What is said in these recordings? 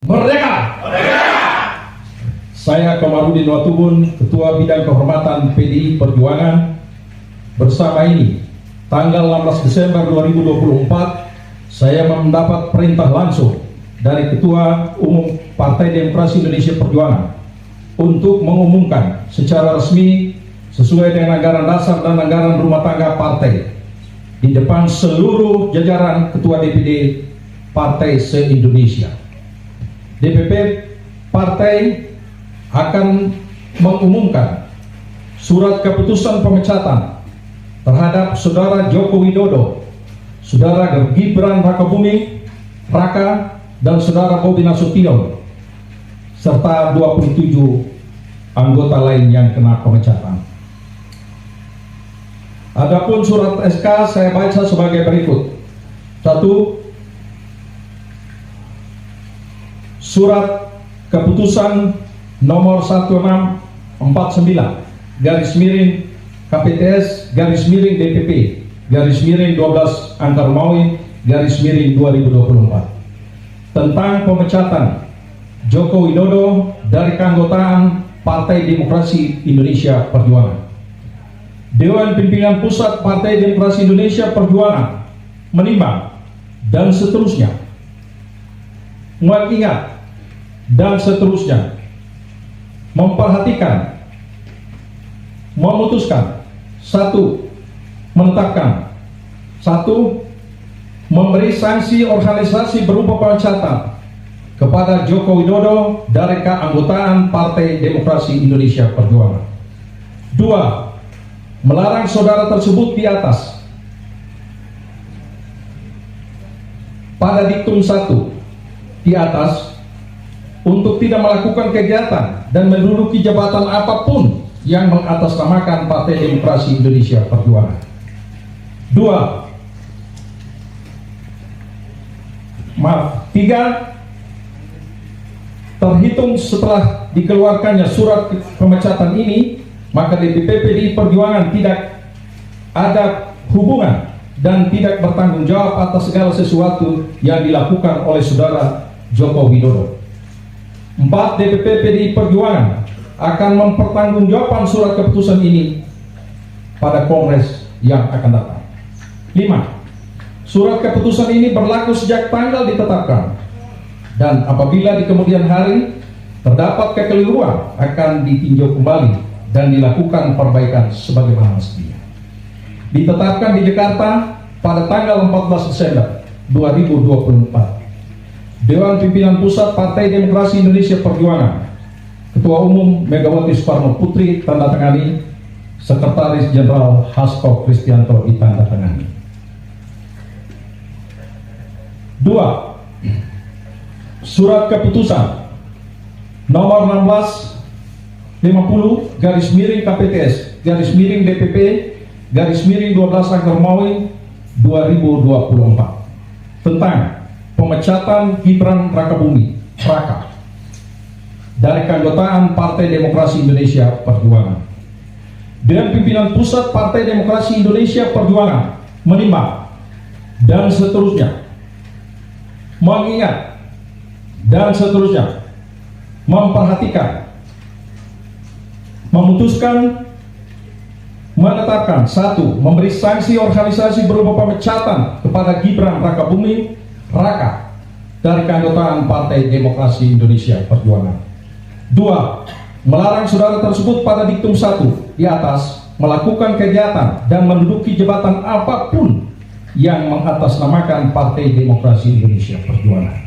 Merdeka! Merdeka! Saya Komarudin Watubun, Ketua Bidang Kehormatan PDI Perjuangan. Bersama ini, tanggal 16 Desember 2024, saya mendapat perintah langsung dari Ketua Umum Partai Demokrasi Indonesia Perjuangan untuk mengumumkan secara resmi sesuai dengan anggaran dasar dan anggaran rumah tangga partai di depan seluruh jajaran Ketua DPD Partai se-Indonesia. DPP Partai akan mengumumkan surat keputusan pemecatan terhadap Saudara Joko Widodo, Saudara Gibran Rakabuming Raka, dan Saudara Bobi Nasution, serta 27 anggota lain yang kena pemecatan. Adapun surat SK saya baca sebagai berikut. 1. Surat keputusan nomor 1649 garis miring KPTS garis miring DPP garis miring 12 Angka Romawi garis miring 2024 tentang pemecatan Joko Widodo dari keanggotaan Partai Demokrasi Indonesia Perjuangan. Dewan Pimpinan Pusat Partai Demokrasi Indonesia Perjuangan menimbang dan seterusnya, mengingat dan seterusnya, memperhatikan, memutuskan. 1. Menetapkan. 1. Memberi sanksi organisasi berupa pemecatan kepada Joko Widodo dari keanggotaan Partai Demokrasi Indonesia Perjuangan. 2. Melarang saudara tersebut di atas pada diktum 1 di atas untuk tidak melakukan kegiatan dan menduduki jabatan apapun yang mengatasnamakan Partai Demokrasi Indonesia Perjuangan. 3. Terhitung setelah dikeluarkannya surat pemecatan ini, maka DPP PDI Perjuangan tidak ada hubungan dan tidak bertanggung jawab atas segala sesuatu yang dilakukan oleh saudara Joko Widodo. 4. DPP PDI Perjuangan akan mempertanggungjawabkan surat keputusan ini pada Kongres yang akan datang. 5. Surat keputusan ini berlaku sejak tanggal ditetapkan, dan apabila di kemudian hari terdapat kekeliruan akan ditinjau kembali dan dilakukan perbaikan sebagaimana mestinya. Ditetapkan di Jakarta pada tanggal 14 Desember 2024. Dewan Pimpinan Pusat Partai Demokrasi Indonesia Perjuangan, Ketua Umum Megawati Soekarno Putri tandatangani, Sekretaris Jenderal Hasto Kristianto ditandatangani. 2. Surat keputusan nomor 1650 garis miring KPTS garis miring DPP garis miring 12 Angka Romawi 2024 tentang pemecatan Gibran Rakabuming Raka dari keanggotaan Partai Demokrasi Indonesia Perjuangan. Dewan Pimpinan Pusat Partai Demokrasi Indonesia Perjuangan menimbang dan seterusnya, mengingat dan seterusnya, memperhatikan, memutuskan, menetapkan. 1. Memberi sanksi organisasi berupa pemecatan kepada Gibran Rakabuming Raka dari keanggotaan Partai Demokrasi Indonesia Perjuangan. 2. Melarang saudara tersebut pada diktum 1 di atas melakukan kegiatan dan menduduki jabatan apapun yang mengatasnamakan Partai Demokrasi Indonesia Perjuangan.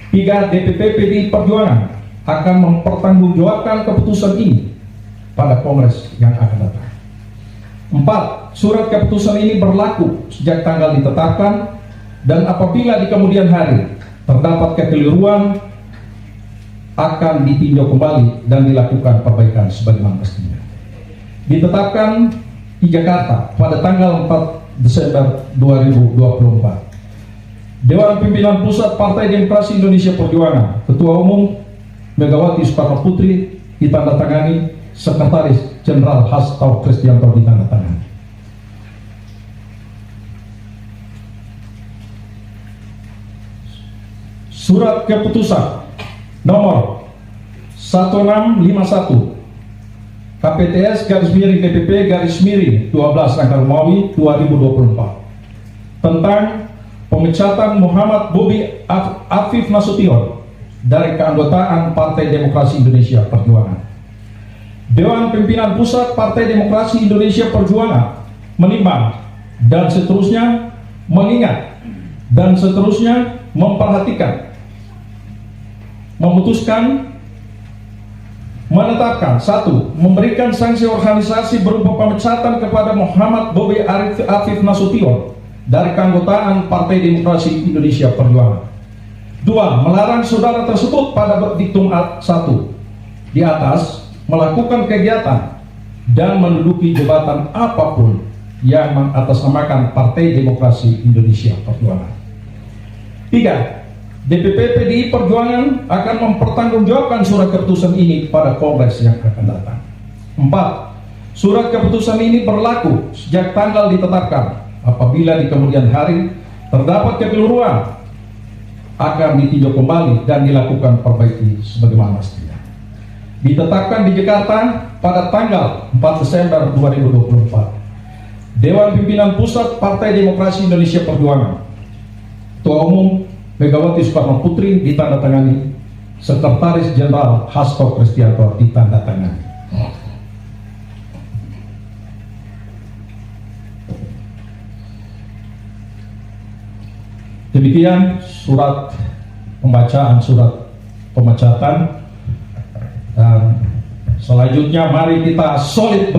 3. DPP PDI Perjuangan akan mempertanggungjawabkan keputusan ini pada Kongres yang akan datang. 4. Surat keputusan ini berlaku sejak tanggal ditetapkan, dan apabila di kemudian hari terdapat kekeliruan akan ditinjau kembali dan dilakukan perbaikan sebagaimana mestinya. Ditetapkan di Jakarta pada tanggal 4 Desember 2024. Dewan Pimpinan Pusat Partai Demokrasi Indonesia Perjuangan, Ketua Umum Megawati Soekarno Putri ditandatangani, Sekretaris Jenderal Hasto Kristianto ditandatangani. Surat keputusan nomor 1651 KPTS _DPP _12 Angka Romawi 2024 tentang pemecatan Muhammad Bobi Afif Nasution dari keanggotaan Partai Demokrasi Indonesia Perjuangan. Dewan Pimpinan Pusat Partai Demokrasi Indonesia Perjuangan menimbang dan seterusnya mengingat dan seterusnya memperhatikan, memutuskan, menetapkan: 1. Memberikan sanksi organisasi berupa pemecatan kepada Muhammad Bobi Afif Nasution dari keanggotaan Partai Demokrasi Indonesia Perjuangan. 2. Melarang saudara tersebut pada diktum 1 di atas melakukan kegiatan dan menduduki jabatan apapun yang mengatasnamakan Partai Demokrasi Indonesia Perjuangan. 3. DPP PDI Perjuangan akan mempertanggungjawabkan surat keputusan ini pada Kongres yang akan datang. 4. Surat keputusan ini berlaku sejak tanggal ditetapkan. Apabila di kemudian hari terdapat kekeliruan, akan ditinjau kembali dan dilakukan perbaiki sebagaimana mestinya. Ditetapkan di Jakarta pada tanggal 4 Desember 2024. Dewan Pimpinan Pusat Partai Demokrasi Indonesia Perjuangan, Ketua Umum Megawati Soekarno Putri ditandatangani, Sekretaris Jenderal Hasto Kristianto ditandatangani. Demikian surat pembacaan surat pemecatan, dan selanjutnya mari kita solid